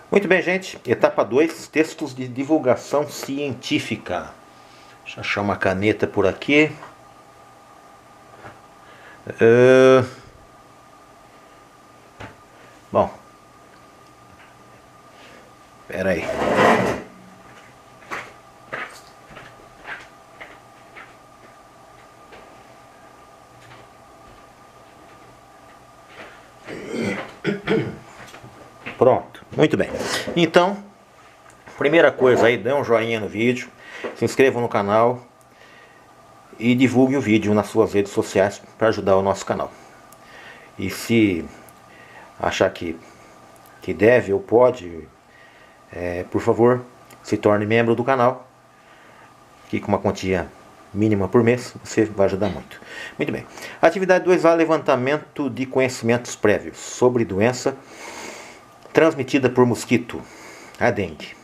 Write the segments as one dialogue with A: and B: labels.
A: Muito bem, gente. Etapa 2, textos de divulgação científica. Deixa eu achar uma caneta por aqui. Bom, espera aí. Pronto, muito bem. Então, primeira coisa aí, dê um joinha no vídeo, se inscreva no canal e divulgue o vídeo nas suas redes sociais para ajudar o nosso canal. E se achar que deve ou pode, por favor, se torne membro do canal, que com uma quantia mínima por mês, você vai ajudar muito. Muito bem. Atividade 2A, levantamento de conhecimentos prévios sobre doença transmitida por mosquito, a dengue.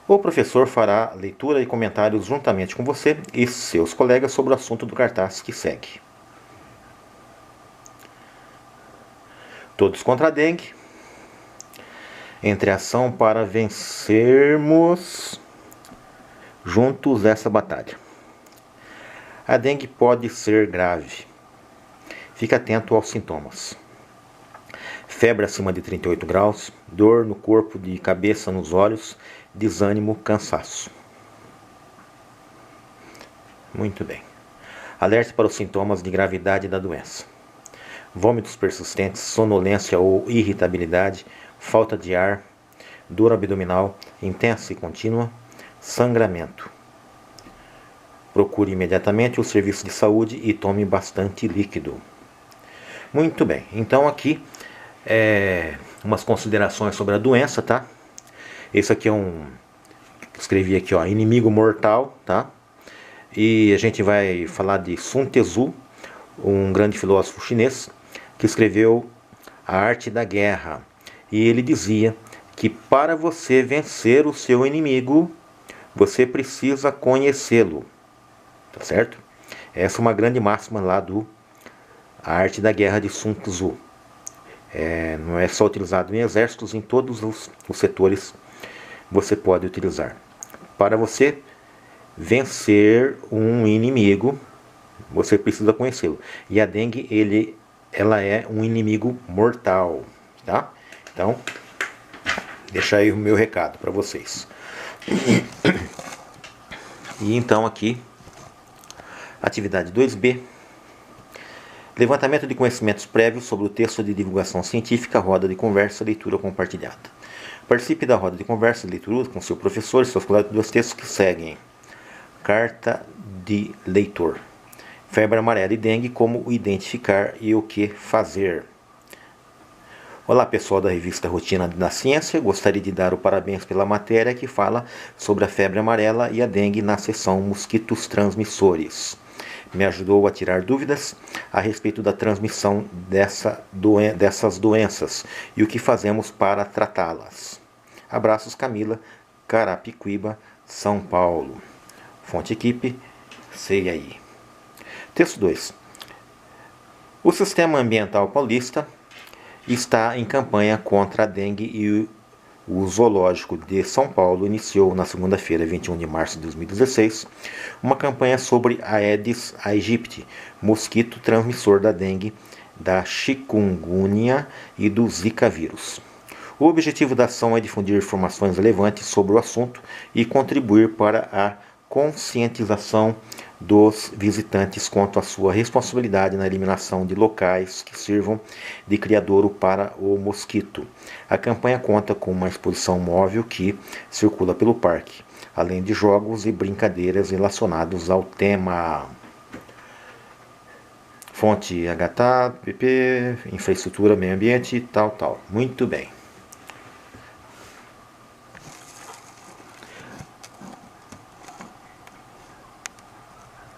A: O professor fará leitura e comentários juntamente com você e seus colegas sobre o assunto do cartaz que segue. Todos contra a dengue. Entre ação para vencermos juntos essa batalha. A dengue pode ser grave. Fique atento aos sintomas. Febre acima de 38 graus, dor no corpo, de cabeça, nos olhos, desânimo, cansaço. Muito bem. Alerte para os sintomas de gravidade da doença. Vômitos persistentes, sonolência ou irritabilidade, falta de ar, dor abdominal intensa e contínua, sangramento. Procure imediatamente o serviço de saúde e tome bastante líquido. Muito bem, então aqui umas considerações sobre a doença, tá? Esse aqui é escrevi aqui, ó, inimigo mortal, tá? E a gente vai falar de Sun Tzu, um grande filósofo chinês, que escreveu A Arte da Guerra. E ele dizia que para você vencer o seu inimigo, você precisa conhecê-lo, tá certo? Essa é uma grande máxima lá do A Arte da Guerra de Sun Tzu. Não é só utilizado em exércitos, em todos os setores você pode utilizar. Para você vencer um inimigo, você precisa conhecê-lo. E a dengue, ela é um inimigo mortal, tá? Então, deixa aí o meu recado para vocês. E então aqui, atividade 2B. Levantamento de conhecimentos prévios sobre o texto de divulgação científica, roda de conversa, leitura compartilhada. Participe da roda de conversa e leitura com seu professor e seus colegas dos textos que seguem. Carta de leitor. Febre amarela e dengue, como o identificar e o que fazer. Olá pessoal da revista Rotina da Ciência, gostaria de dar o parabéns pela matéria que fala sobre a febre amarela e a dengue na seção Mosquitos Transmissores. Me ajudou a tirar dúvidas a respeito da transmissão dessas doenças e o que fazemos para tratá-las. Abraços, Camila, Carapicuíba, São Paulo. Fonte equipe, sei aí. Texto 2. O Sistema Ambiental Paulista está em campanha contra a dengue e o Zoológico de São Paulo iniciou na segunda-feira, 21 de março de 2016, uma campanha sobre a Aedes aegypti, mosquito transmissor da dengue, da chikungunya e do Zika vírus. O objetivo da ação é difundir informações relevantes sobre o assunto e contribuir para a conscientização dos visitantes quanto à sua responsabilidade na eliminação de locais que sirvam de criadouro para o mosquito. A campanha conta com uma exposição móvel que circula pelo parque, além de jogos e brincadeiras relacionados ao tema. Fonte HTTP, infraestrutura, meio ambiente e tal. Muito bem.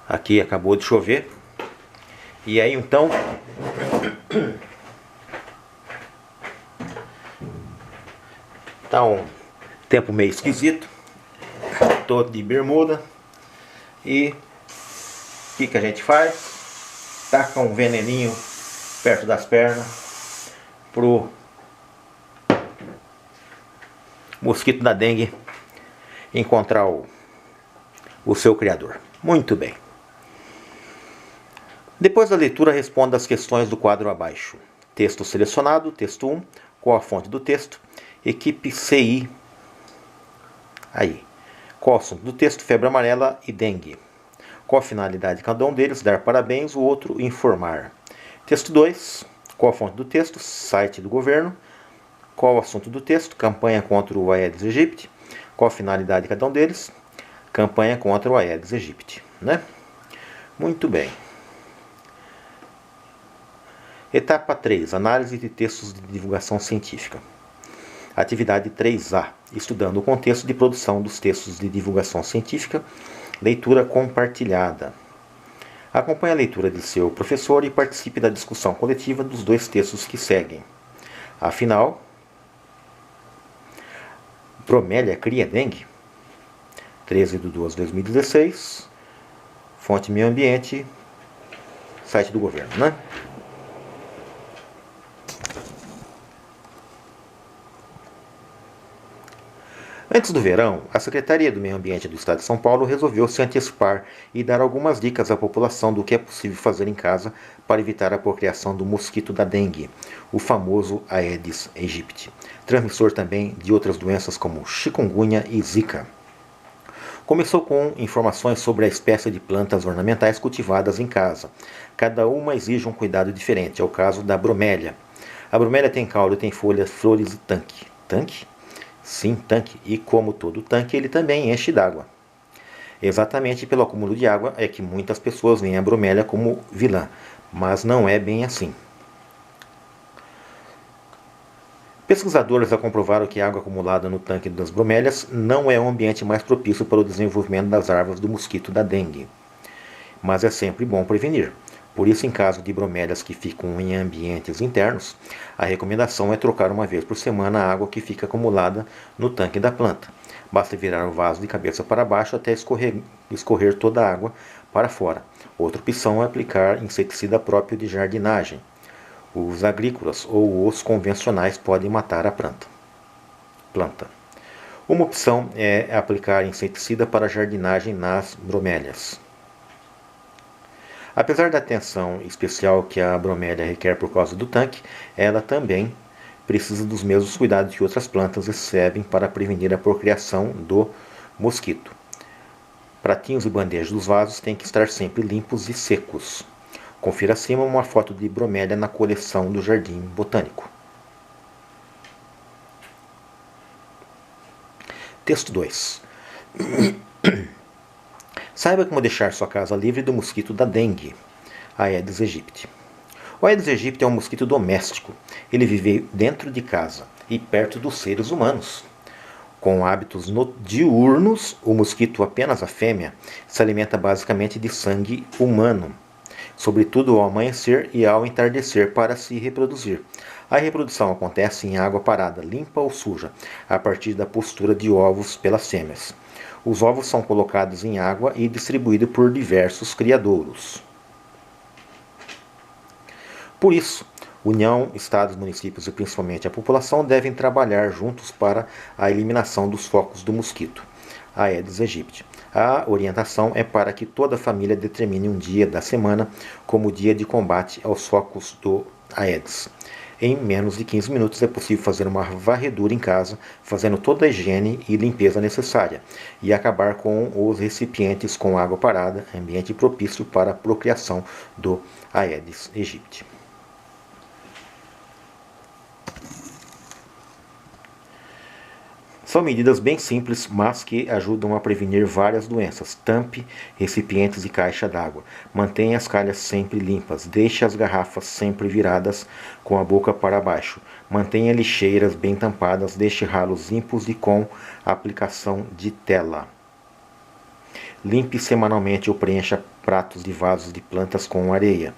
A: Aqui acabou de chover. E aí então tá um tempo meio esquisito. Tô de bermuda. E o que a gente faz? Taca um veneninho perto das pernas pro mosquito da dengue encontrar o seu criador. Muito bem. Depois da leitura, responda as questões do quadro abaixo. Texto selecionado, texto 1, qual a fonte do texto? Equipe CI. Aí. Qual o assunto do texto? Febre amarela e dengue. Qual a finalidade de cada um deles? Dar parabéns, o outro informar. Texto 2. Qual a fonte do texto? Site do governo. Qual o assunto do texto? Campanha contra o Aedes aegypti. Qual a finalidade de cada um deles? Campanha contra o Aedes aegypti. Né? Muito bem. Etapa 3. Análise de textos de divulgação científica. Atividade 3A. Estudando o contexto de produção dos textos de divulgação científica. Leitura compartilhada. Acompanhe a leitura de seu professor e participe da discussão coletiva dos dois textos que seguem. Afinal, bromélia cria dengue? 13/2/2016. Fonte Meio Ambiente. Site do governo, né? Antes do verão, a Secretaria do Meio Ambiente do Estado de São Paulo resolveu se antecipar e dar algumas dicas à população do que é possível fazer em casa para evitar a procriação do mosquito da dengue, o famoso Aedes aegypti, transmissor também de outras doenças como chikungunya e zika. Começou com informações sobre a espécie de plantas ornamentais cultivadas em casa. Cada uma exige um cuidado diferente, é o caso da bromélia. A bromélia tem caule, tem folhas, flores e tanque. Tanque? Sim, tanque. E como todo tanque, ele também enche d'água. Exatamente pelo acúmulo de água é que muitas pessoas veem a bromélia como vilã, mas não é bem assim. Pesquisadores já comprovaram que a água acumulada no tanque das bromélias não é o ambiente mais propício para o desenvolvimento das larvas do mosquito da dengue. Mas é sempre bom prevenir. Por isso, em caso de bromélias que ficam em ambientes internos, a recomendação é trocar uma vez por semana a água que fica acumulada no tanque da planta. Basta virar o vaso de cabeça para baixo até escorrer toda a água para fora. Outra opção é aplicar inseticida próprio de jardinagem. Os agrícolas ou os convencionais podem matar a planta. Uma opção é aplicar inseticida para jardinagem nas bromélias. Apesar da atenção especial que a bromélia requer por causa do tanque, ela também precisa dos mesmos cuidados que outras plantas recebem para prevenir a procriação do mosquito. Pratinhos e bandejas dos vasos têm que estar sempre limpos e secos. Confira acima uma foto de bromélia na coleção do Jardim Botânico. Texto 2. Saiba como deixar sua casa livre do mosquito da dengue, Aedes aegypti. O Aedes aegypti é um mosquito doméstico. Ele vive dentro de casa e perto dos seres humanos. Com hábitos diurnos, o mosquito, apenas a fêmea, se alimenta basicamente de sangue humano, sobretudo ao amanhecer e ao entardecer para se reproduzir. A reprodução acontece em água parada, limpa ou suja, a partir da postura de ovos pelas fêmeas. Os ovos são colocados em água e distribuídos por diversos criadouros. Por isso, União, Estados, municípios e principalmente a população devem trabalhar juntos para a eliminação dos focos do mosquito, Aedes aegypti. A orientação é para que toda a família determine um dia da semana como dia de combate aos focos do Aedes. Em menos de 15 minutos é possível fazer uma varredura em casa, fazendo toda a higiene e limpeza necessária, e acabar com os recipientes com água parada, ambiente propício para a procriação do Aedes aegypti. São medidas bem simples, mas que ajudam a prevenir várias doenças. Tampe recipientes e caixa d'água. Mantenha as calhas sempre limpas. Deixe as garrafas sempre viradas com a boca para baixo. Mantenha lixeiras bem tampadas. Deixe ralos limpos e com aplicação de tela. Limpe semanalmente ou preencha pratos de vasos de plantas com areia.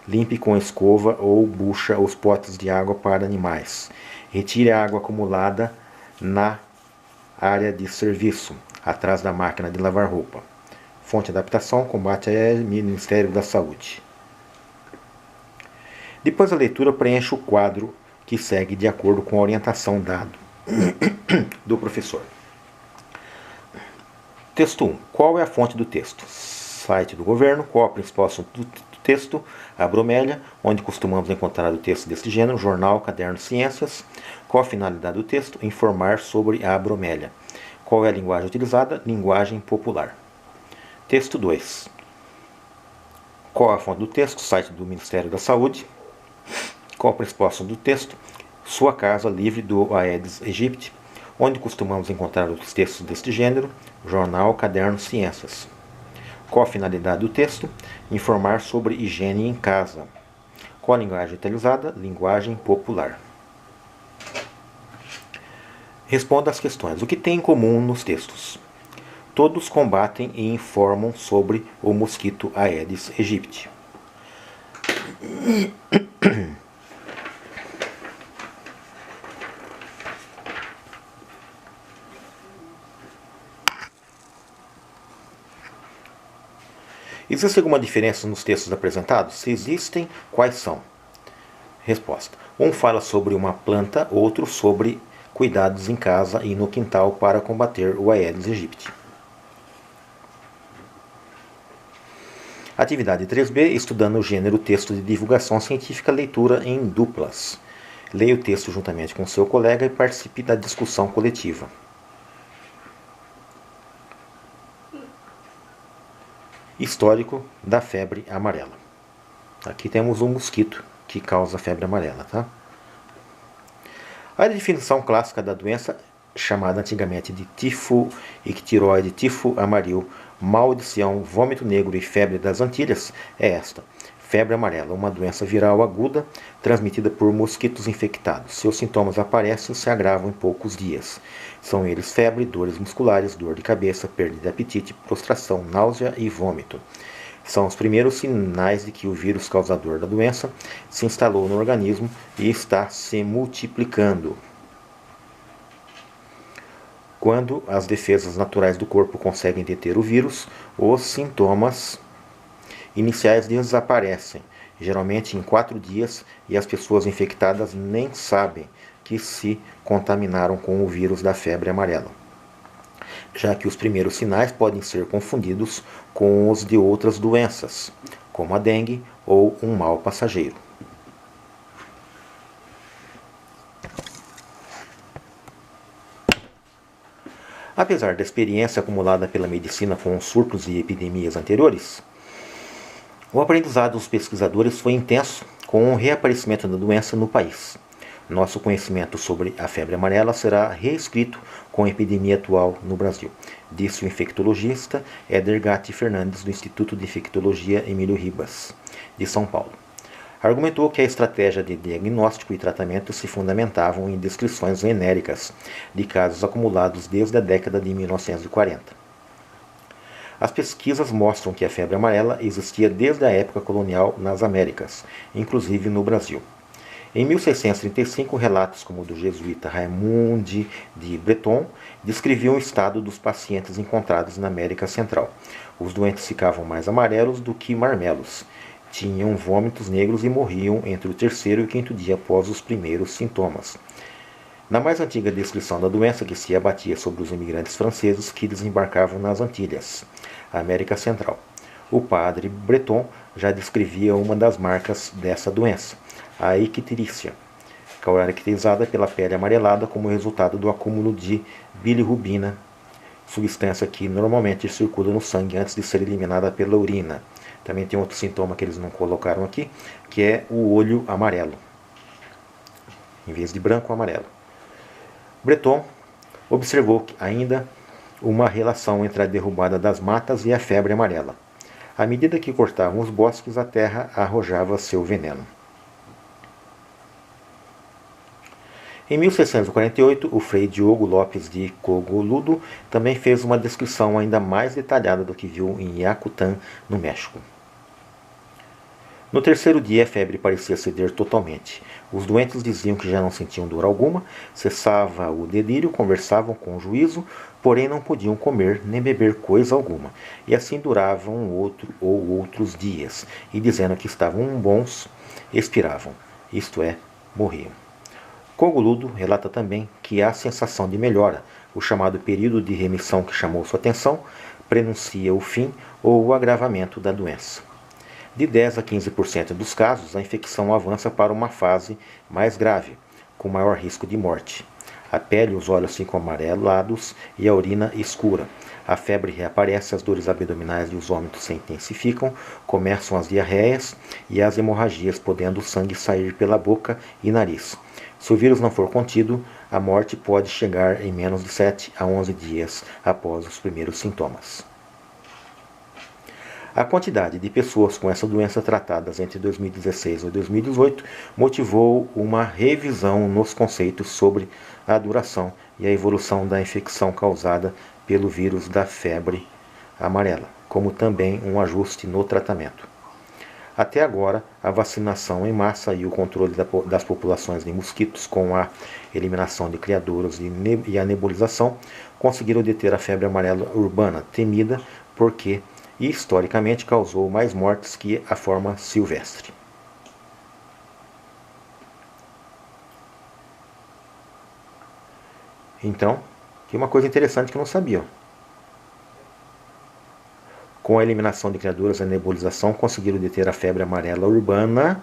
A: Limpe com escova ou bucha os potes de água para animais. Retire a água acumulada na área de serviço, atrás da máquina de lavar roupa. Fonte de adaptação, combate é Ministério da Saúde. Depois da leitura, preencha o quadro que segue de acordo com a orientação dada. do professor. Texto 1. Qual é a fonte do texto? Site do governo. Qual a principal assunto do texto? A bromélia, onde costumamos encontrar o texto deste gênero, jornal, caderno, ciências. Qual a finalidade do texto? Informar sobre a bromélia. Qual é a linguagem utilizada? Linguagem popular. Texto 2. Qual a fonte do texto? Site do Ministério da Saúde. Qual a principal assunto do texto? Sua casa livre do Aedes aegypti, onde costumamos encontrar os textos deste gênero, jornal, caderno, ciências. Qual a finalidade do texto? Informar sobre higiene em casa. Qual a linguagem utilizada? Linguagem popular. Responda às questões. O que tem em comum nos textos? Todos combatem e informam sobre o mosquito Aedes aegypti. Existe alguma diferença nos textos apresentados? Se existem, quais são? Resposta. Um fala sobre uma planta, outro sobre cuidados em casa e no quintal para combater o Aedes aegypti. Atividade 3B, estudando o gênero texto de divulgação científica, leitura em duplas. Leia o texto juntamente com seu colega e participe da discussão coletiva. Histórico da febre amarela. Aqui temos um mosquito que causa febre amarela, tá? A definição clássica da doença, chamada antigamente de tifo ictiroide, tifo amarelo, maldição, vômito negro e febre das Antilhas, é esta. Febre amarela, uma doença viral aguda transmitida por mosquitos infectados. Seus sintomas aparecem e se agravam em poucos dias. São eles febre, dores musculares, dor de cabeça, perda de apetite, prostração, náusea e vômito. São os primeiros sinais de que o vírus causador da doença se instalou no organismo e está se multiplicando. Quando as defesas naturais do corpo conseguem deter o vírus, os sintomas iniciais desaparecem, geralmente em 4 dias, e as pessoas infectadas nem sabem que se contaminaram com o vírus da febre amarela, já que os primeiros sinais podem ser confundidos com os de outras doenças, como a dengue ou um mal passageiro. Apesar da experiência acumulada pela medicina com surtos e epidemias anteriores, o aprendizado dos pesquisadores foi intenso com o reaparecimento da doença no país. Nosso conhecimento sobre a febre amarela será reescrito com a epidemia atual no Brasil, disse o infectologista Éder Gatti Fernandes, do Instituto de Infectologia Emílio Ribas, de São Paulo. Argumentou que a estratégia de diagnóstico e tratamento se fundamentavam em descrições genéricas de casos acumulados desde a década de 1940. As pesquisas mostram que a febre amarela existia desde a época colonial nas Américas, inclusive no Brasil. Em 1635, relatos como o do jesuíta Raymond de Breton descreviam o estado dos pacientes encontrados na América Central. Os doentes ficavam mais amarelos do que marmelos, tinham vômitos negros e morriam entre o 3º e o 5º dia após os primeiros sintomas. Na mais antiga descrição da doença, que se abatia sobre os imigrantes franceses que desembarcavam nas Antilhas, América Central, o padre Breton já descrevia uma das marcas dessa doença, a icterícia, caracterizada pela pele amarelada como resultado do acúmulo de bilirrubina, substância que normalmente circula no sangue antes de ser eliminada pela urina. Também tem outro sintoma que eles não colocaram aqui, que é o olho amarelo, em vez de branco, amarelo. Breton observou ainda uma relação entre a derrubada das matas e a febre amarela. À medida que cortavam os bosques, a terra arrojava seu veneno. Em 1648, o frei Diogo Lopes de Cogoludo também fez uma descrição ainda mais detalhada do que viu em Yacután, no México. No 3º dia, a febre parecia ceder totalmente. Os doentes diziam que já não sentiam dor alguma, cessava o delírio, conversavam com juízo, porém não podiam comer nem beber coisa alguma. E assim duravam um outro ou outros dias, e dizendo que estavam bons, expiravam, isto é, morriam. Cogoludo relata também que há sensação de melhora, o chamado período de remissão que chamou sua atenção prenuncia o fim ou o agravamento da doença. De 10 a 15% dos casos, a infecção avança para uma fase mais grave, com maior risco de morte. A pele e os olhos ficam amarelados e a urina escura. A febre reaparece, as dores abdominais e os vômitos se intensificam, começam as diarreias e as hemorragias, podendo o sangue sair pela boca e nariz. Se o vírus não for contido, a morte pode chegar em menos de 7 a 11 dias após os primeiros sintomas. A quantidade de pessoas com essa doença tratadas entre 2016 e 2018 motivou uma revisão nos conceitos sobre a duração e a evolução da infecção causada pelo vírus da febre amarela, como também um ajuste no tratamento. Até agora, a vacinação em massa e o controle das populações de mosquitos com a eliminação de criadouros e a nebulização conseguiram deter a febre amarela urbana, temida porque historicamente causou mais mortes que a forma silvestre. Então, aqui uma coisa interessante que eu não sabia. Com a eliminação de criaduras e a nebulização, conseguiram deter a febre amarela urbana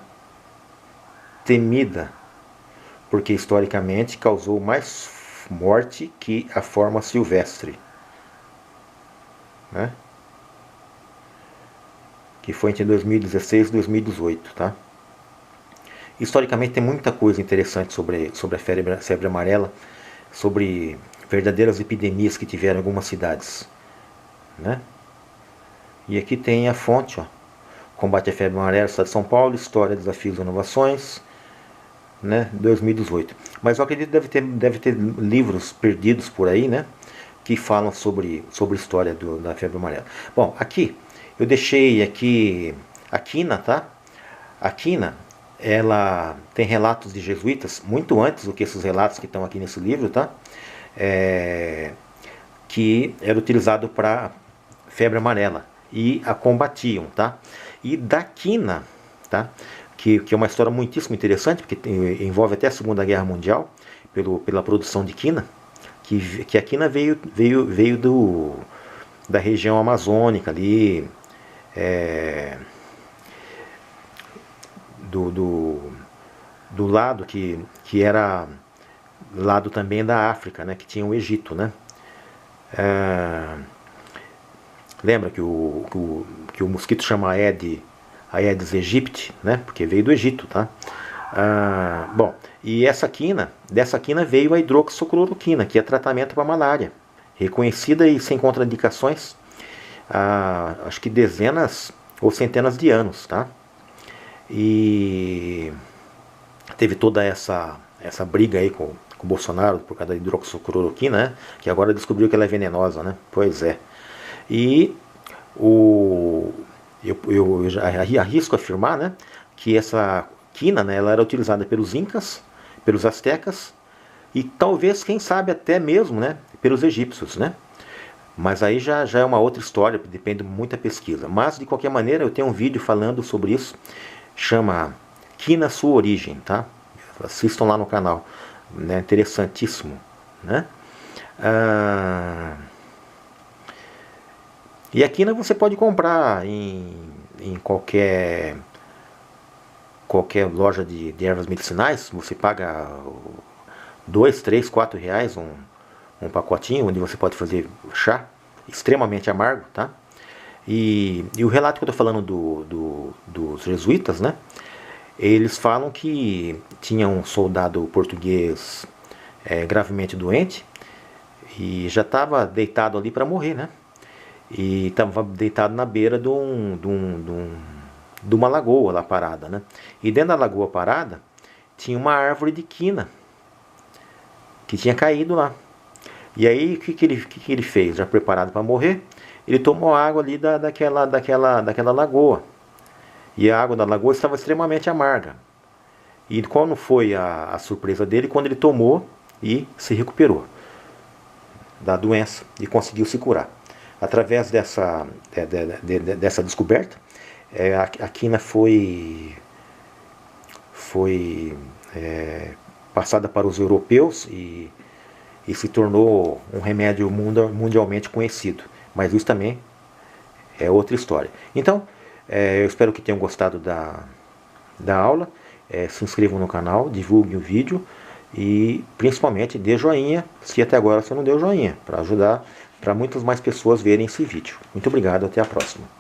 A: temida, porque historicamente causou mais morte que a forma silvestre, né? Que foi entre 2016 e 2018, tá? Historicamente tem muita coisa interessante sobre a febre amarela, sobre verdadeiras epidemias que tiveram em algumas cidades, né? E aqui tem a fonte, ó. Combate à febre amarela, Estado de São Paulo, História, Desafios e Inovações, né? 2018. Mas eu acredito que deve ter livros perdidos por aí, né? Que falam sobre a história da febre amarela. Bom, aqui eu deixei aqui a quina, tá? A quina, ela tem relatos de jesuítas, muito antes do que esses relatos que estão aqui nesse livro, tá? Que era utilizado para febre amarela e a combatiam, tá? E da quina, tá? Que é uma história muitíssimo interessante, porque envolve até a Segunda Guerra Mundial, pela produção de quina, que a quina veio da região amazônica ali, do lado que era lado também da África, né, que tinha o Egito, né? Lembra que o mosquito chama Aedes aegypti, né? Porque veio do Egito, tá? Bom, e dessa quina veio a hidroxicloroquina, que é tratamento para malária, reconhecida e sem contraindicações, acho que dezenas ou centenas de anos, tá? E teve toda essa briga aí com o Bolsonaro por causa da hidroxicloroquina, né? Que agora descobriu que ela é venenosa, né? Pois é. E eu já arrisco afirmar, né, que essa quina, né, ela era utilizada pelos incas, pelos astecas e talvez, quem sabe, até mesmo, né, pelos egípcios, né? Mas aí já é uma outra história, depende muito da pesquisa. Mas, de qualquer maneira, eu tenho um vídeo falando sobre isso, chama Quina, Sua Origem, tá? Assistam lá no canal, né? Interessantíssimo, né? E a quina você pode comprar em qualquer loja de ervas medicinais. Você paga 2, 3, 4 reais um pacotinho onde você pode fazer chá extremamente amargo, tá? E o relato que eu estou falando dos jesuítas, né? Eles falam que tinha um soldado português gravemente doente e já estava deitado ali para morrer, né? E estava deitado na beira de uma lagoa lá parada, né? E dentro da lagoa parada tinha uma árvore de quina que tinha caído lá. E aí o que ele fez? Já preparado para morrer, ele tomou água ali daquela lagoa. E a água da lagoa estava extremamente amarga. E qual não foi a surpresa dele quando ele tomou e se recuperou da doença e conseguiu se curar. Através dessa descoberta, a quina foi passada para os europeus e se tornou um remédio mundialmente conhecido. Mas isso também é outra história. Então, eu espero que tenham gostado da aula. Se inscrevam no canal, divulguem o vídeo e principalmente dê joinha se até agora você não deu joinha, para ajudar para muitas mais pessoas verem esse vídeo. Muito obrigado, até a próxima.